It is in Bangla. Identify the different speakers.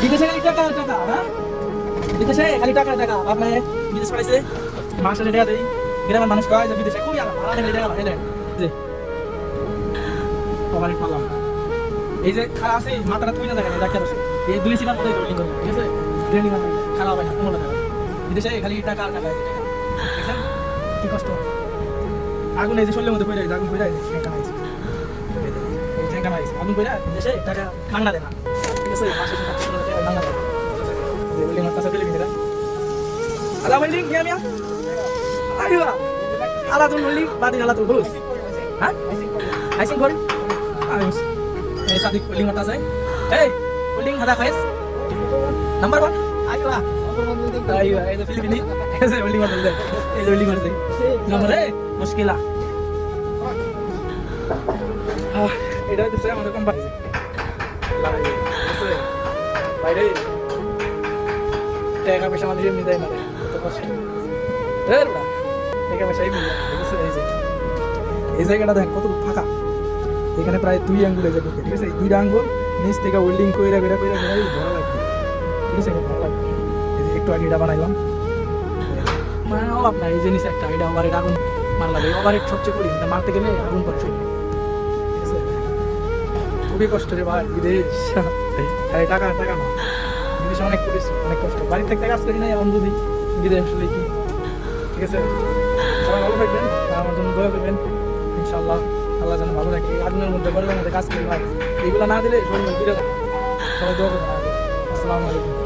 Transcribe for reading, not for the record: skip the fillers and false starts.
Speaker 1: বিদেশে খালি টাকা টাকা, হ্যাঁ বিদেশে খালি টাকা টাকা। বাপ মায়ে বিদেশ পাঠাইছে, মাসে টাকা দেই। গ্রামের মানুষ কয় যে বিদেশে খুবই আলাদা, ভাড়া টাকা পাঠাইলেন যে ওভারে পালাম। এই যে খারাপ আছে মাথাটা তুই না দেখেন ডাক্তার আছে এই 2 সিগার মধ্যে রোলিং করবে, ঠিক আছে ট্রেনিং হবে খারাপ হয় না কোনো টাকা। বিদেশে খালি টাকা টাকা দেখেন কি কষ্ট। আগুন এই যে শরীরের মধ্যে পড়ে যায়, আগুন পড়ে যায় এই ট্যাঙ্কা মাইছে আগুন পড়ে দেশে টাকা মাংনা দেয় না, ঠিক আছে মাসে টাকা মাংনা দেয় যে বিল্ডিং মারতাছে বিল্ডিং এরা আলা বিল্ডিং কি আমিয়া আইবা আলা তুল বিল্ডিং বাদি আলা তুল বুঝ হ্যাঁ আইসিং কর আইস এই সাদিক বিল্ডিং মারতাছে এই বিল্ডিং হাদা খাইস নাম্বার 1 আইবা আইবা এই যে ফিলিপিনি এই যে বিল্ডিং মারতাছে এই যে বিল্ডিং মারতাছে নাম্বার এ মুশকিলা এটা হচ্ছে আমাদের কোম্পানি বাইরে টাকা পয়সা আমাদের এমনি দেয় না কত কষ্ট টাকা পয়সা এমনি এই জায়গাটা দেখেন কত ফাঁকা। এখানে প্রায় 2 আঙ্গুল এই জায়গা, ঠিক আছে এই 2টা আঙ্গুল নিচ থেকে ওয়েল্ডিং কইরা কইরা কইরা ভালো লাগবে, ঠিক আছে ভালো লাগবে। এই যে একটু আগে এটা বানাইলাম মানে অভাব নাই। এই যে নিচে একটা এটা ওভার আগুন মারলাম, এই ওভার সবচেয়ে করি মারতে গেলে আগুন পরে সব খুবই কষ্ট রে ভাই। বিদেশ টাকা টাকা না, বিদেশে অনেক পরিশ্রম অনেক কষ্ট। বাড়ির থেকে কাজ করি না এখন যদি বিদেশ আসলে কি, ঠিক আছে সবাই ভালো থাকবেন, আমার জন্য দোয়া করবেন ইনশাআল্লাহ। আল্লাহ যেন ভালো রাখে। আগুনের মধ্যে গরমের মধ্যে কাজ করি ভাই, এইগুলো না দিলে শরীর বিরে যায়। সবাই দোয়া করবেন। আসসালামু আলাইকুম।